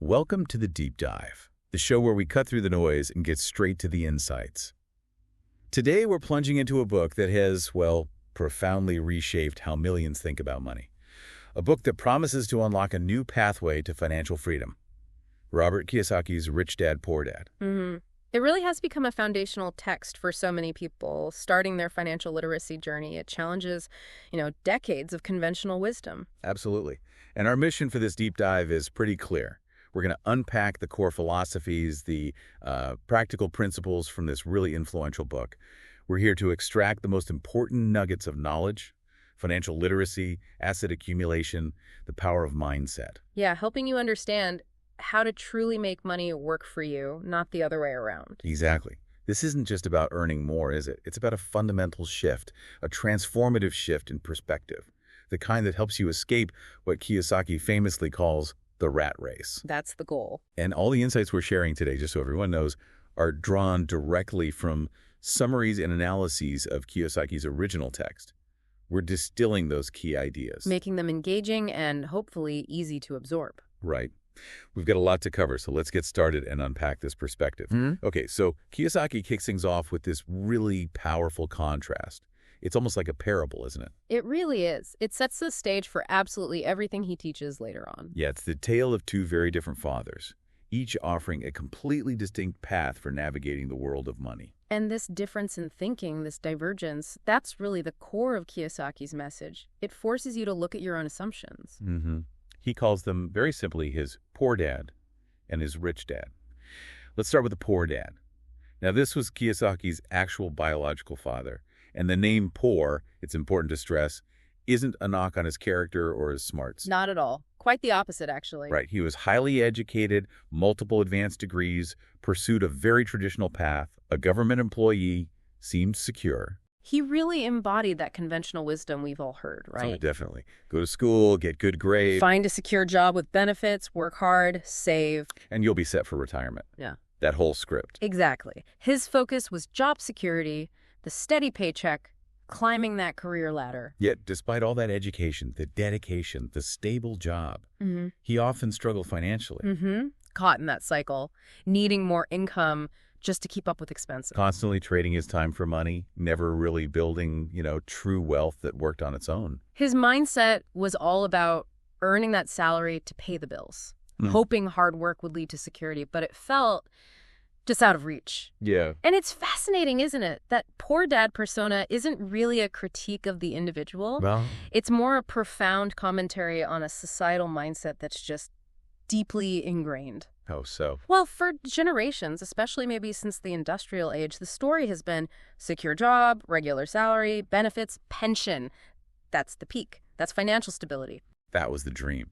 Welcome to the Deep Dive, the show where we cut through the noise and get straight to the insights. Today, we're plunging into a book that has, well, profoundly reshaped how millions think about money. A book that promises to unlock a new pathway to financial freedom. Robert Kiyosaki's Rich Dad, Poor Dad. It really has become a foundational text for so many people starting their financial literacy journey. It challenges, decades of conventional wisdom. Absolutely. And our mission for this deep dive is pretty clear. We're going to unpack the core philosophies, the practical principles from this really influential book. We're here to extract the most important nuggets of knowledge, financial literacy, asset accumulation, the power of mindset. Yeah, helping you understand how to truly make money work for you, not the other way around. Exactly. This isn't just about earning more, is it? It's about a fundamental shift, a transformative shift in perspective, the kind that helps you escape what Kiyosaki famously calls the rat race. That's the goal. And all the insights we're sharing today, just so everyone knows, are drawn directly from summaries and analyses of Kiyosaki's original text. We're distilling those key ideas. Making them engaging and hopefully easy to absorb. Right. We've got a lot to cover, so let's get started and unpack this perspective. Okay, so Kiyosaki kicks things off with this really powerful contrast. It's almost like a parable, isn't it? It really is. It sets the stage for absolutely everything he teaches later on. Yeah, it's the tale of two very different fathers, each offering a completely distinct path for navigating the world of money. And this difference in thinking, this divergence, that's really the core of Kiyosaki's message. It forces you to look at your own assumptions. He calls them, very simply, his poor dad and his rich dad. Let's start with the poor dad. Now, this was Kiyosaki's actual biological father. And the name poor, it's important to stress, isn't a knock on his character or his smarts. Not at all. Quite the opposite, actually. Right. He was highly educated, multiple advanced degrees, pursued a very traditional path, a government employee, seemed secure. He really embodied that conventional wisdom we've all heard, right? Oh, definitely. Go to school, get good grades. Find a secure job with benefits, work hard, save. And you'll be set for retirement. Yeah. That whole script. Exactly. His focus was job security, the steady paycheck, climbing that career ladder. Yet, despite all that education, the dedication, the stable job, he often struggled financially. Caught in that cycle, needing more income just to keep up with expenses. Constantly trading his time for money, never really building, true wealth that worked on its own. His mindset was all about earning that salary to pay the bills, hoping hard work would lead to security, but it felt just out of reach. Yeah. And it's fascinating, isn't it? That poor dad persona isn't really a critique of the individual. Well, it's more a profound commentary on a societal mindset that's just deeply ingrained. how so? Well, for generations, especially maybe since the industrial age, the story has been secure job, regular salary, benefits, pension. That's the peak. That's financial stability. That was the dream.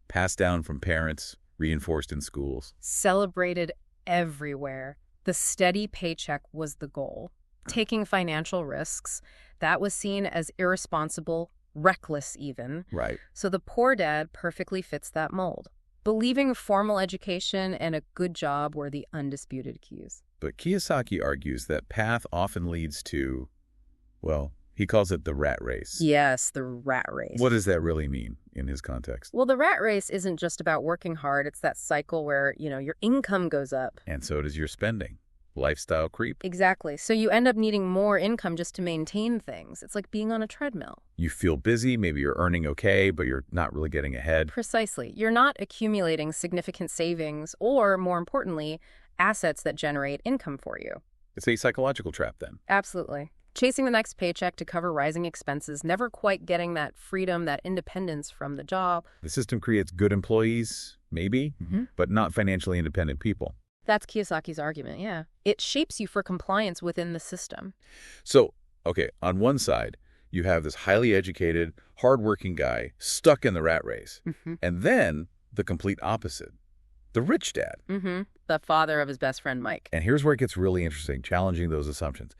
Passed down from parents, reinforced in schools. Celebrated everywhere. The steady paycheck was the goal. Taking financial risks, that was seen as irresponsible, reckless even. Right. So the poor dad perfectly fits that mold. Believing formal education and a good job were the undisputed keys. But Kiyosaki argues that path often leads to, well, he calls it the rat race. Yes, the rat race. What does that really mean in his context? Well, the rat race isn't just about working hard. It's that cycle where, your income goes up. And so does your spending. Lifestyle creep. Exactly. So you end up needing more income just to maintain things. It's like being on a treadmill. You feel busy, maybe you're earning okay, but you're not really getting ahead. Precisely. You're not accumulating significant savings or, more importantly, assets that generate income for you. It's a psychological trap then. Absolutely. Chasing the next paycheck to cover rising expenses, never quite getting that freedom, that independence from the job. The system creates good employees, maybe, but not financially independent people. That's Kiyosaki's argument, yeah. It shapes you for compliance within the system. So, okay, on one side, you have this highly educated, hardworking guy stuck in the rat race. And then the complete opposite, the rich dad. The father of his best friend, Mike. And here's where it gets really interesting, challenging those assumptions.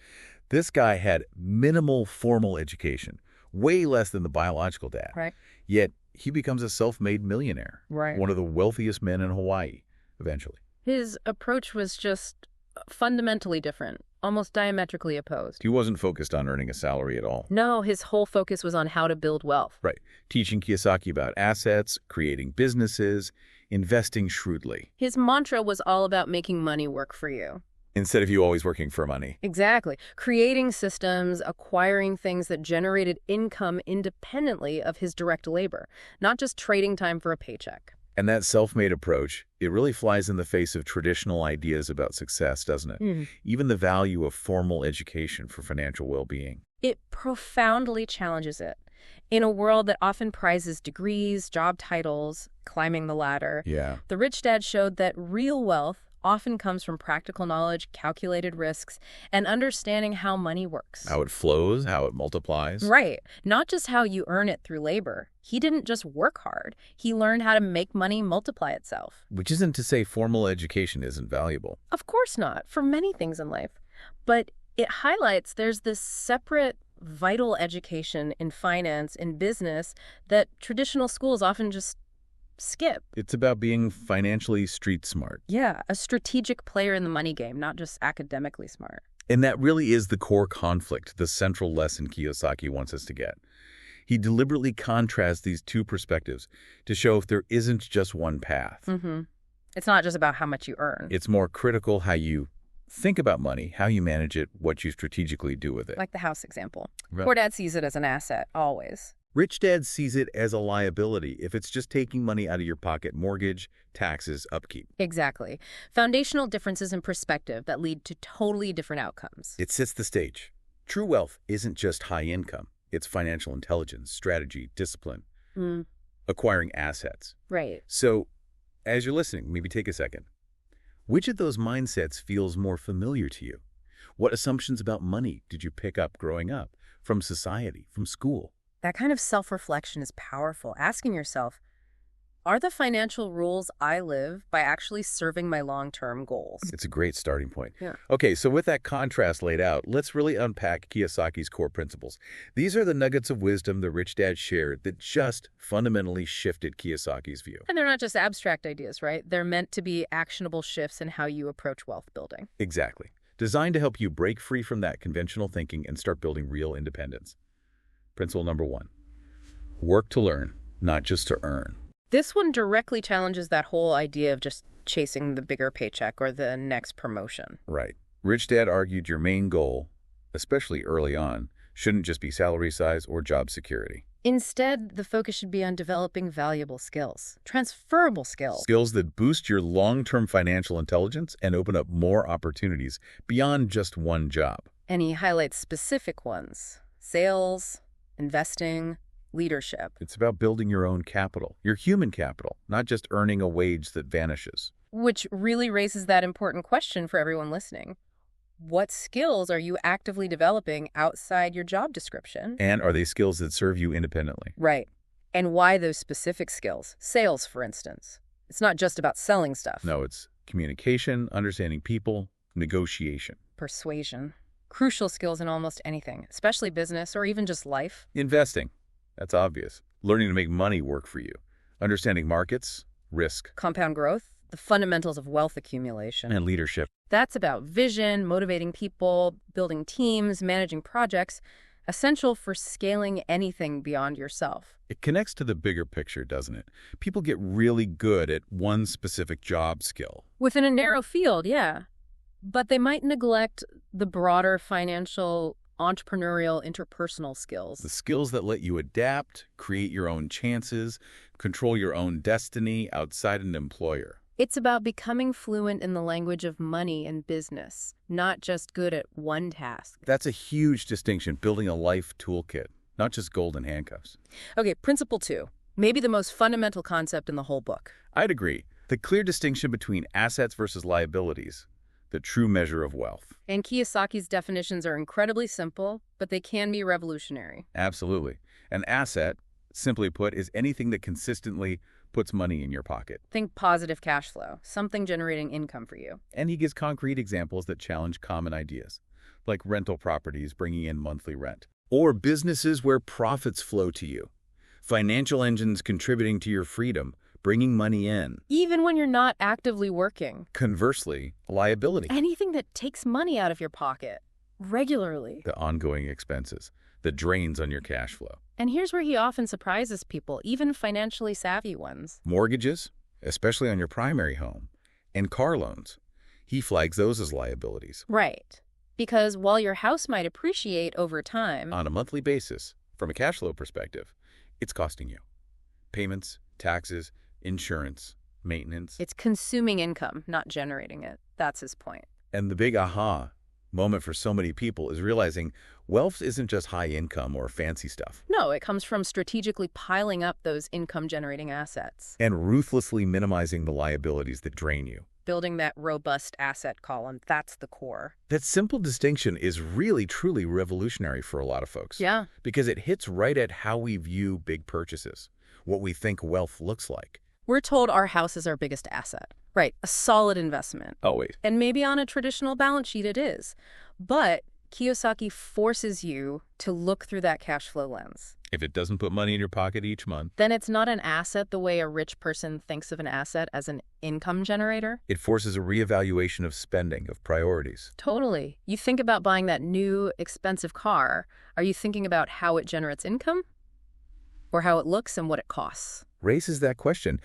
This guy had minimal formal education, way less than the biological dad. Right. Yet he becomes a self-made millionaire. Right. One of the wealthiest men in Hawaii, eventually. His approach was just fundamentally different. almost diametrically opposed. He wasn't focused on earning a salary at all. No, his whole focus was on how to build wealth. Right. Teaching Kiyosaki about assets, creating businesses, investing shrewdly. His mantra was all about making money work for you. Instead of you always working for money. Exactly. Creating systems, acquiring things that generated income independently of his direct labor, not just trading time for a paycheck. And that self-made approach, it really flies in the face of traditional ideas about success, doesn't it? Even the value of formal education for financial well-being. It profoundly challenges it. In a world that often prizes degrees, job titles, climbing the ladder, Yeah. the Rich Dad showed that real wealth often comes from practical knowledge, calculated risks, and understanding how money works. How it flows, how it multiplies. Right. Not just how you earn it through labor. He didn't just work hard. He learned how to make money multiply itself. Which isn't to say formal education isn't valuable. Of course not, for many things in life. But it highlights there's this separate, vital education in finance, in business, that traditional schools often just skip. It's about being financially street smart. Yeah, a strategic player in the money game, not just academically smart. And that really is the core conflict, the central lesson Kiyosaki wants us to get. He deliberately contrasts these two perspectives to show if there isn't just one path. It's not just about how much you earn. It's more critical how you think about money, how you manage it, what you strategically do with it. Like the house example. Right. Poor Dad sees it as an asset, always. Rich Dad sees it as a liability if it's just taking money out of your pocket, mortgage, taxes, upkeep. Exactly. Foundational differences in perspective that lead to totally different outcomes. It sets the stage. True wealth isn't just high income. It's financial intelligence, strategy, discipline, acquiring assets. Right. So, as you're listening, maybe take a second. Which of those mindsets feels more familiar to you? What assumptions about money did you pick up growing up, from society, from school? That kind of self-reflection is powerful. Asking yourself, are the financial rules I live by actually serving my long-term goals? It's a great starting point. Yeah. Okay, so with that contrast laid out, let's really unpack Kiyosaki's core principles. These are the nuggets of wisdom the Rich Dad shared that just fundamentally shifted Kiyosaki's view. And they're not just abstract ideas, right? They're meant to be actionable shifts in how you approach wealth building. Exactly. Designed to help you break free from that conventional thinking and start building real independence. Principle number 1. Work to learn, not just to earn. This one directly challenges that whole idea of just chasing the bigger paycheck or the next promotion. Right. Rich Dad argued your main goal, especially early on, shouldn't just be salary size or job security. Instead, the focus should be on developing valuable skills, transferable skills. Skills that boost your long-term financial intelligence and open up more opportunities beyond just one job. And he highlights specific ones: sales, investing, leadership. It's about building your own capital, your human capital, not just earning a wage that vanishes. Which really raises that important question for everyone listening. What skills are you actively developing outside your job description? And are they skills that serve you independently? Right. And why those specific skills? Sales, for instance. It's not just about selling stuff. No, it's communication, understanding people, negotiation. Persuasion. Crucial skills in almost anything, especially business or even just life. Investing. That's obvious. Learning to make money work for you. Understanding markets, risk, Compound growth. The fundamentals of wealth accumulation. and leadership. That's about vision, motivating people, building teams, managing projects, essential for scaling anything beyond yourself. It connects to the bigger picture, doesn't it? People get really good at one specific job skill. Within a narrow field, yeah. But they might neglect the broader financial, entrepreneurial, interpersonal skills. The skills that let you adapt, create your own chances, control your own destiny outside an employer. It's about becoming fluent in the language of money and business, not just good at one task. That's a huge distinction, building a life toolkit, not just golden handcuffs. Okay, principle 2. Maybe the most fundamental concept in the whole book. I'd agree. The clear distinction between assets versus liabilities, the true measure of wealth. And Kiyosaki's definitions are incredibly simple, but they can be revolutionary. Absolutely. An asset, simply put, is anything that consistently puts money in your pocket. Think positive cash flow, something generating income for you. And he gives concrete examples that challenge common ideas, like rental properties bringing in monthly rent, or businesses where profits flow to you, financial engines contributing to your freedom, bringing money in. Even when you're not actively working. Conversely, liability. Anything that takes money out of your pocket regularly. The ongoing expenses, the drains on your cash flow. And here's where he often surprises people, even financially savvy ones. Mortgages, especially on your primary home, and car loans. He flags those as liabilities. Right. Because while your house might appreciate over time, On a monthly basis, from a cash flow perspective, it's costing you. Payments, taxes, insurance, maintenance. it's consuming income, not generating it. That's his point. And the big aha moment for so many people is realizing wealth isn't just high income or fancy stuff. No, it comes from strategically piling up those income-generating assets, And ruthlessly minimizing the liabilities that drain you. building that robust asset column. That's the core. That simple distinction is really, truly revolutionary for a lot of folks. Yeah. Because it hits right at how we view big purchases, what we think wealth looks like. We're told our house is our biggest asset. Right, a solid investment. Always. And maybe on a traditional balance sheet it is. But Kiyosaki forces you to look through that cash flow lens. If it doesn't put money in your pocket each month, Then it's not an asset the way a rich person thinks of an asset as an income generator. it forces a reevaluation of spending, of priorities. Totally. You think about buying that new, expensive car. Are you thinking about how it generates income? Or how it looks and what it costs? Raises that question.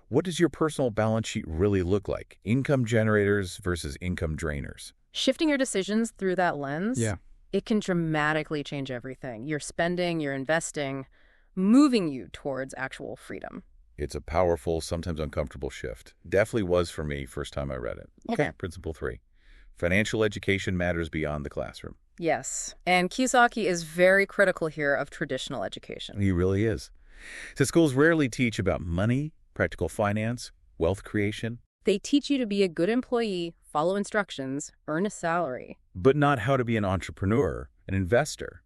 What does your personal balance sheet really look like? Income generators versus income drainers. Shifting your decisions through that lens, Yeah. it can dramatically change everything. Your spending, your investing, moving you towards actual freedom. It's a powerful, sometimes uncomfortable shift. Definitely was for me first time I read it. Okay. Principle 3. Financial education matters beyond the classroom. Yes. And Kiyosaki is very critical here of traditional education. He really is. So schools rarely teach about money, practical finance, wealth creation, They teach you to be a good employee, follow instructions, earn a salary. but not how to be an entrepreneur, an investor,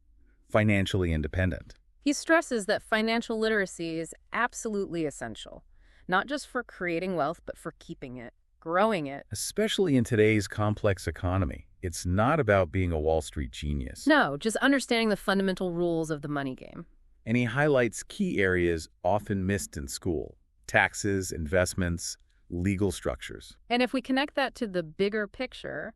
financially independent. He stresses that financial literacy is absolutely essential, not just for creating wealth, but for keeping it, growing it. Especially in today's complex economy. It's not about being a Wall Street genius. No, just understanding the fundamental rules of the money game. And he highlights key areas often missed in school: taxes, investments, legal structures. And if we connect that to the bigger picture,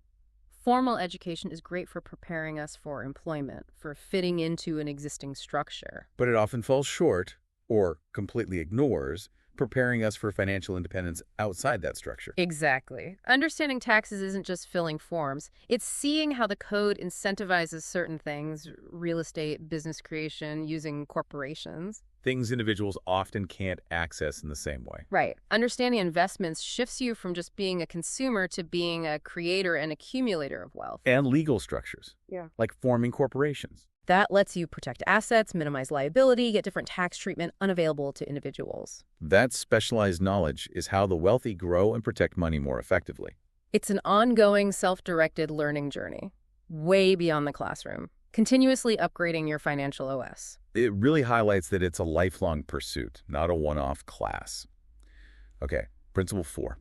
formal education is great for preparing us for employment, for fitting into an existing structure. But it often falls short, or completely ignores, preparing us for financial independence outside that structure. Exactly. Understanding taxes isn't just filling forms. It's seeing how the code incentivizes certain things, real estate, business creation, using corporations. Things individuals often can't access in the same way. Right. Understanding investments shifts you from just being a consumer to being a creator and accumulator of wealth. And legal structures. Yeah. Like forming corporations. That lets you protect assets, minimize liability, get different tax treatment unavailable to individuals. That specialized knowledge is how the wealthy grow and protect money more effectively. It's an ongoing, self-directed learning journey, way beyond the classroom, continuously upgrading your financial OS. It really highlights that it's a lifelong pursuit, not a one-off class. Okay, principle 4.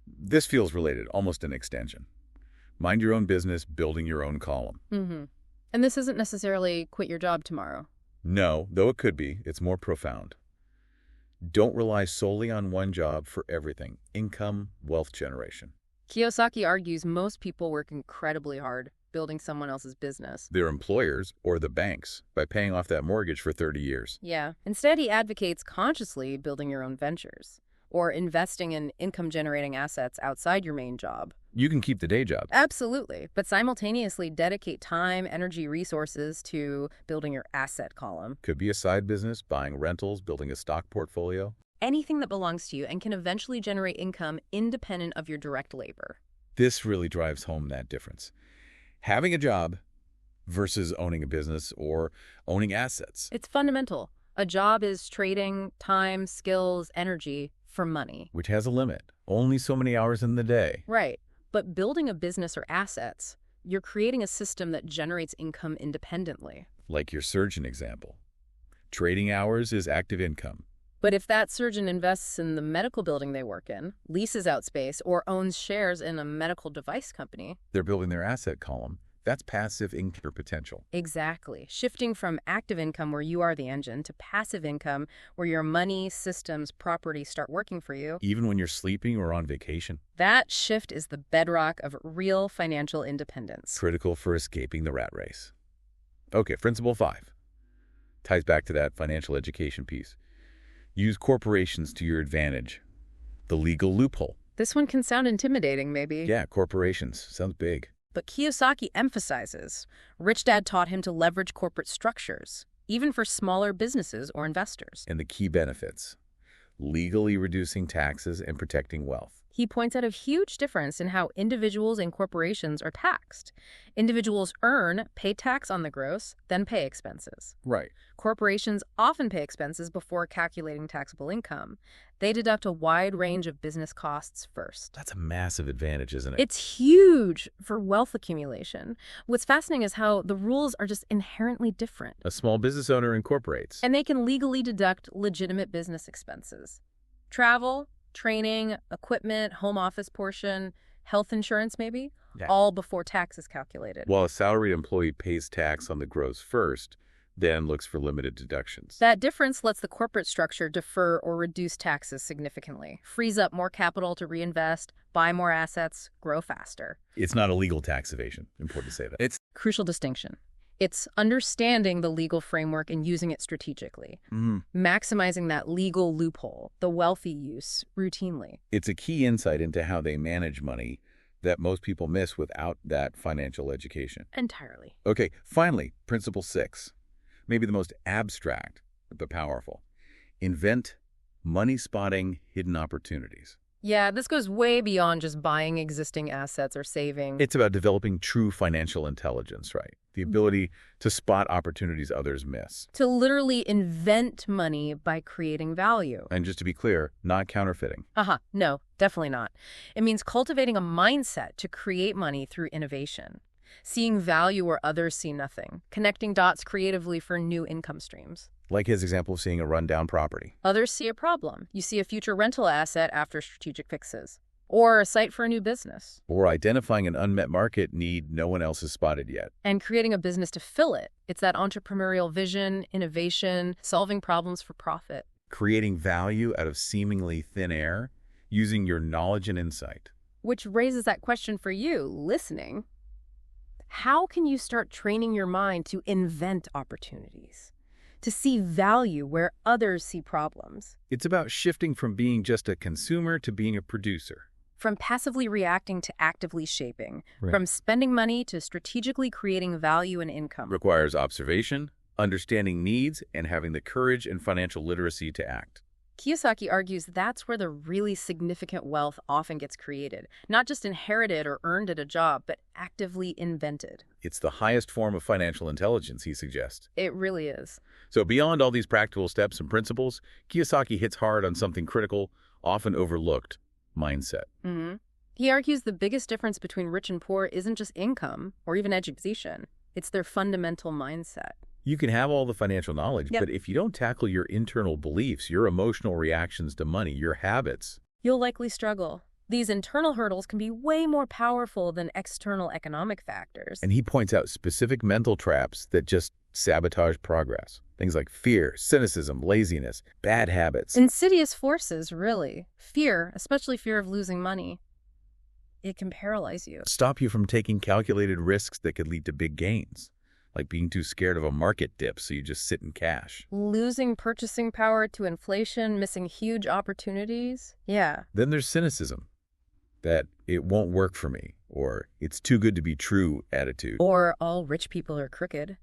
This feels related, almost an extension. Mind your own business, building your own column. Mm-hmm. And this isn't necessarily quit your job tomorrow. No, though it could be, it's more profound. Don't rely solely on one job for everything: income, wealth generation. Kiyosaki argues most people work incredibly hard building someone else's business. Their employers or the banks by paying off that mortgage for 30 years. Yeah. Instead, he advocates consciously building your own ventures or investing in income-generating assets outside your main job. You can keep the day job. Absolutely, but simultaneously dedicate time, energy, resources to building your asset column. Could be a side business, buying rentals, building a stock portfolio. Anything that belongs to you and can eventually generate income independent of your direct labor. This really drives home that difference. Having a job versus owning a business or owning assets. It's fundamental. A job is trading time, skills, energy for money. Which has a limit. Only so many hours in the day. Right. But building a business or assets, you're creating a system that generates income independently. Like your surgeon example. Trading hours is active income. But if that surgeon invests in the medical building they work in, leases out space, or owns shares in a medical device company, They're building their asset column, That's passive income potential. Exactly. Shifting from active income where you are the engine to passive income where your money, systems, property start working for you. Even when you're sleeping or on vacation. That shift is the bedrock of real financial independence. Critical for escaping the rat race. Okay, principle 5. Ties back to that financial education piece. Use corporations to your advantage. The legal loophole. This one can sound intimidating, maybe. Yeah, corporations. Sounds big. But Kiyosaki emphasizes Rich Dad taught him to leverage corporate structures, even for smaller businesses or investors. And the key benefits. Legally reducing taxes and protecting wealth. He points out a huge difference in how individuals and corporations are taxed. Individuals pay tax on the gross, then pay expenses. Right. Corporations often pay expenses before calculating taxable income. They deduct a wide range of business costs first. That's a massive advantage, isn't it? It's huge for wealth accumulation. What's fascinating is how the rules are just inherently different. A small business owner incorporates. And they can legally deduct legitimate business expenses. Travel, training, equipment, home office portion, health insurance maybe, all before tax is calculated. While a salaried employee pays tax on the gross first, then looks for limited deductions. That difference lets the corporate structure defer or reduce taxes significantly, frees up more capital to reinvest, buy more assets, grow faster. It's not illegal tax evasion. Important to say that. It's Crucial distinction. It's understanding the legal framework and using it strategically, maximizing that legal loophole, the wealthy use, routinely. It's a key insight into how they manage money that most people miss without that financial education. Entirely. Okay, finally, principle 6. Maybe the most abstract, but powerful. Invent money-spotting hidden opportunities. Yeah, this goes way beyond just buying existing assets or saving. It's about developing true financial intelligence, right? The ability to spot opportunities others miss. To literally invent money by creating value. And just to be clear, not counterfeiting. No, definitely not. It means cultivating a mindset to create money through innovation. Seeing value where others see nothing. Connecting dots creatively for new income streams. Like his example of seeing a rundown property. Others see a problem. You see a future rental asset after strategic fixes. Or a site for a new business. Or identifying an unmet market need no one else has spotted yet. And creating a business to fill it. It's that entrepreneurial vision, innovation, solving problems for profit. Creating value out of seemingly thin air, using your knowledge and insight. Which raises that question for you, listening. How can you start training your mind to invent opportunities? To see value where others see problems? It's about shifting from being just a consumer to being a producer. From passively reacting to actively shaping. Right. From spending money to strategically creating value and income. Requires observation, understanding needs, and having the courage and financial literacy to act. Kiyosaki argues that's where the really significant wealth often gets created. Not just inherited or earned at a job, but actively invented. It's the highest form of financial intelligence, he suggests. It really is. So beyond all these practical steps and principles, Kiyosaki hits hard on something critical, often overlooked: mindset. He argues the biggest difference between rich and poor isn't just income or even education. It's their fundamental mindset. You can have all the financial knowledge, but if you don't tackle your internal beliefs, your emotional reactions to money, your habits, you'll likely struggle. These internal hurdles can be way more powerful than external economic factors. And he points out specific mental traps that just sabotage progress. Things like fear, cynicism, laziness, bad habits. Insidious forces, really. Fear, especially fear of losing money. It can paralyze you. Stop you from taking calculated risks that could lead to big gains. Like being too scared of a market dip, so you just sit in cash. Losing purchasing power to inflation, missing huge opportunities. Yeah. Then there's cynicism. That it won't work for me, or it's too good to be true attitude. Or all rich people are crooked.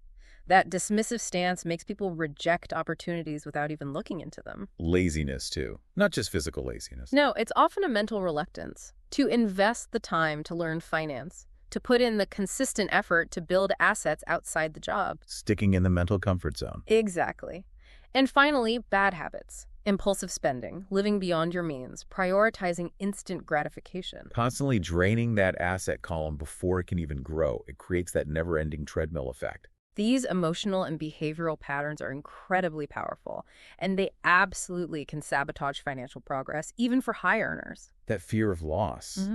That dismissive stance makes people reject opportunities without even looking into them. Laziness, too. Not just physical laziness. No, it's often a mental reluctance to invest the time to learn finance, to put in the consistent effort to build assets outside the job. Sticking in the mental comfort zone. Exactly. And finally, bad habits. Impulsive spending, living beyond your means, prioritizing instant gratification. Constantly draining that asset column before it can even grow. It creates that never-ending treadmill effect. These emotional and behavioral patterns are incredibly powerful, and they absolutely can sabotage financial progress, even for high earners. That fear of loss.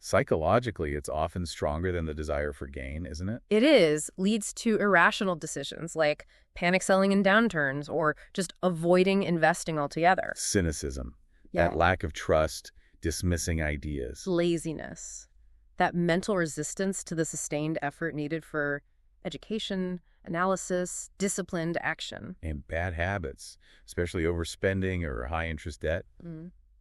Psychologically, it's often stronger than the desire for gain, isn't it? It leads to irrational decisions like panic selling in downturns or just avoiding investing altogether. Cynicism, Yeah. that lack of trust, dismissing ideas. Laziness, that mental resistance to the sustained effort needed for education, analysis, disciplined action. And bad habits, especially overspending or high-interest debt,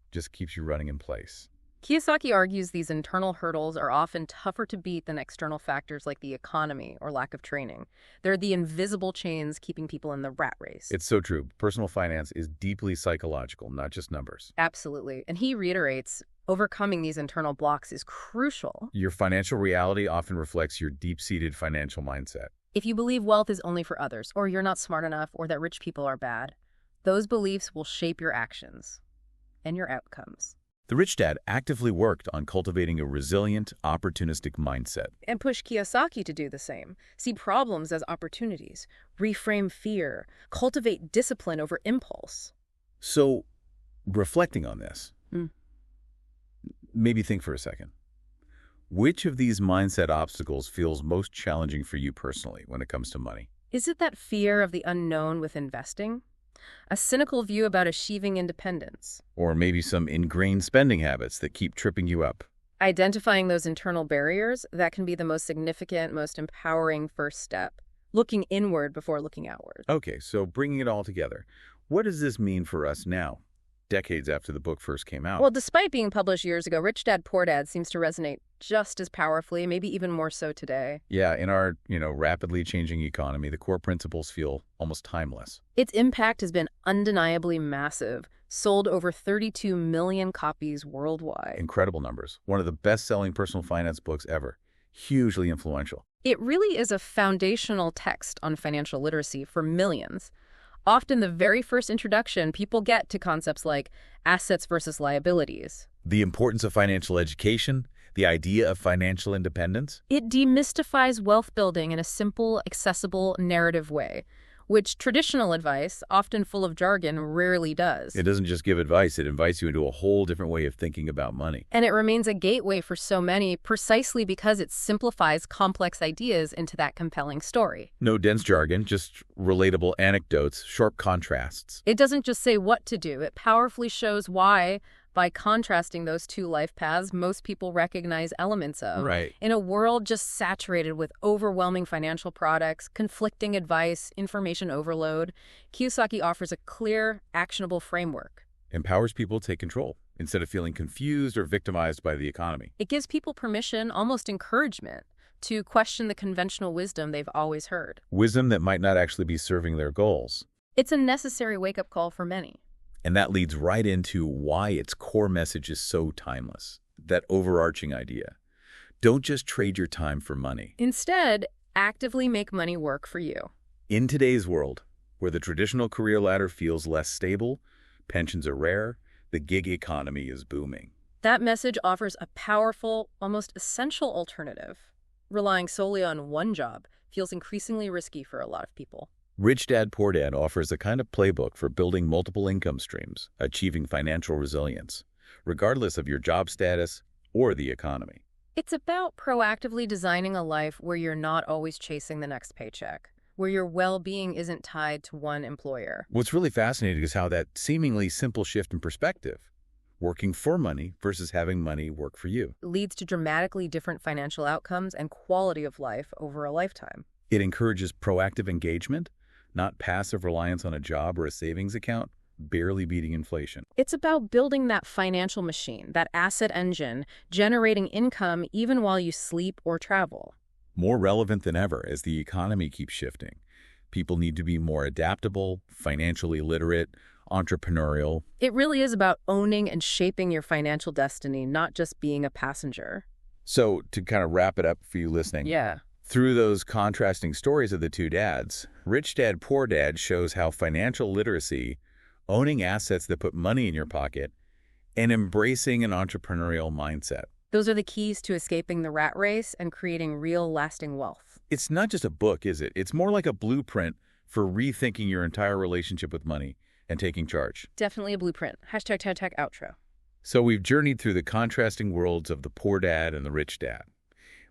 just keeps you running in place. Kiyosaki argues these internal hurdles are often tougher to beat than external factors like the economy or lack of training. They're the invisible chains keeping people in the rat race. It's so true. Personal finance is deeply psychological, not just numbers. Absolutely. And he reiterates, overcoming these internal blocks is crucial. Your financial reality often reflects your deep-seated financial mindset. If you believe wealth is only for others, or you're not smart enough, or that rich people are bad, those beliefs will shape your actions and your outcomes. The Rich Dad actively worked on cultivating a resilient, opportunistic mindset. And push Kiyosaki to do the same. See problems as opportunities, reframe fear, cultivate discipline over impulse. So, reflecting on this, maybe think for a second. Which of these mindset obstacles feels most challenging for you personally when it comes to money? Is it that fear of the unknown with investing? A cynical view about achieving independence? Or maybe some ingrained spending habits that keep tripping you up? Identifying those internal barriers, that can be the most significant, most empowering first step. Looking inward before looking outward. Okay, so bringing it all together, what does this mean for us now, decades after the book first came out? Well, despite being published years ago, Rich Dad, Poor Dad seems to resonate just as powerfully, maybe even more so today. Yeah, in our, rapidly changing economy, the core principles feel almost timeless. Its impact has been undeniably massive, sold over 32 million copies worldwide. Incredible numbers. One of the best-selling personal finance books ever. Hugely influential. It really is a foundational text on financial literacy for millions. Often the very first introduction people get to concepts like assets versus liabilities. The importance of financial education, the idea of financial independence. It demystifies wealth building in a simple, accessible, narrative way, which traditional advice, often full of jargon, rarely does. It doesn't just give advice, it invites you into a whole different way of thinking about money. And it remains a gateway for so many precisely because it simplifies complex ideas into that compelling story. No dense jargon, just relatable anecdotes, sharp contrasts. It doesn't just say what to do, it powerfully shows why. By contrasting those two life paths, most people recognize elements of. Right. In a world just saturated with overwhelming financial products, conflicting advice, information overload, Kiyosaki offers a clear, actionable framework. Empowers people to take control instead of feeling confused or victimized by the economy. It gives people permission, almost encouragement, to question the conventional wisdom they've always heard. Wisdom that might not actually be serving their goals. It's a necessary wake-up call for many. And that leads right into why its core message is so timeless. That overarching idea. Don't just trade your time for money. Instead, actively make money work for you. In today's world, where the traditional career ladder feels less stable, pensions are rare, the gig economy is booming. That message offers a powerful, almost essential alternative. Relying solely on one job feels increasingly risky for a lot of people. Rich Dad, Poor Dad offers a kind of playbook for building multiple income streams, achieving financial resilience, regardless of your job status or the economy. It's about proactively designing a life where you're not always chasing the next paycheck, where your well-being isn't tied to one employer. What's really fascinating is how that seemingly simple shift in perspective, working for money versus having money work for you, leads to dramatically different financial outcomes and quality of life over a lifetime. It encourages proactive engagement, not passive reliance on a job or a savings account, barely beating inflation. It's about building that financial machine, that asset engine, generating income even while you sleep or travel. More relevant than ever as the economy keeps shifting. People need to be more adaptable, financially literate, entrepreneurial. It really is about owning and shaping your financial destiny, not just being a passenger. So to kind of wrap it up for you listening. Yeah. Through those contrasting stories of the two dads, Rich Dad, Poor Dad shows how financial literacy, owning assets that put money in your pocket, and embracing an entrepreneurial mindset. Those are the keys to escaping the rat race and creating real, lasting wealth. It's not just a book, is it? It's more like a blueprint for rethinking your entire relationship with money and taking charge. Definitely a blueprint. #tech outro. So we've journeyed through the contrasting worlds of the poor dad and the rich dad.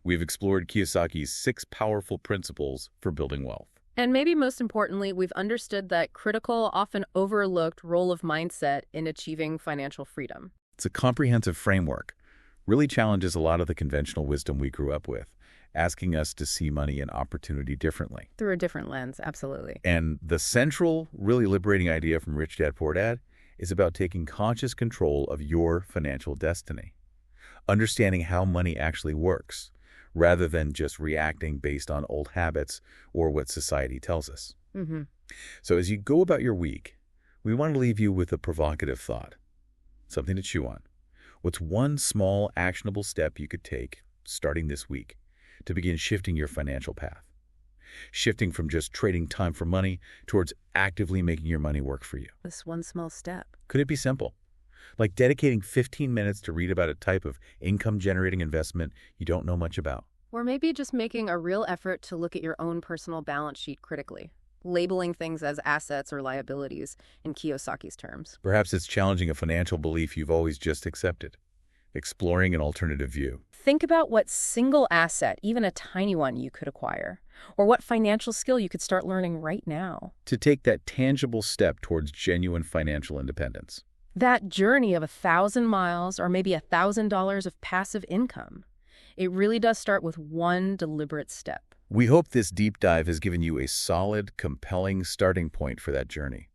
We've explored Kiyosaki's 6 powerful principles for building wealth. And maybe most importantly, we've understood that critical, often overlooked role of mindset in achieving financial freedom. It's a comprehensive framework, really challenges a lot of the conventional wisdom we grew up with, asking us to see money and opportunity differently. Through a different lens, absolutely. And the central, really liberating idea from Rich Dad, Poor Dad is about taking conscious control of your financial destiny, understanding how money actually works, rather than just reacting based on old habits or what society tells us. Mm-hmm. So as you go about your week, we want to leave you with a provocative thought, something to chew on. What's one small, actionable step you could take, starting this week, to begin shifting your financial path? Shifting from just trading time for money towards actively making your money work for you. This one small step. Could it be simple? Like dedicating 15 minutes to read about a type of income-generating investment you don't know much about. Or maybe just making a real effort to look at your own personal balance sheet critically, labeling things as assets or liabilities in Kiyosaki's terms. Perhaps it's challenging a financial belief you've always just accepted, exploring an alternative view. Think about what single asset, even a tiny one, you could acquire, or what financial skill you could start learning right now. To take that tangible step towards genuine financial independence. That journey of 1,000 miles or maybe $1,000 of passive income, it really does start with one deliberate step. We hope this deep dive has given you a solid, compelling starting point for that journey.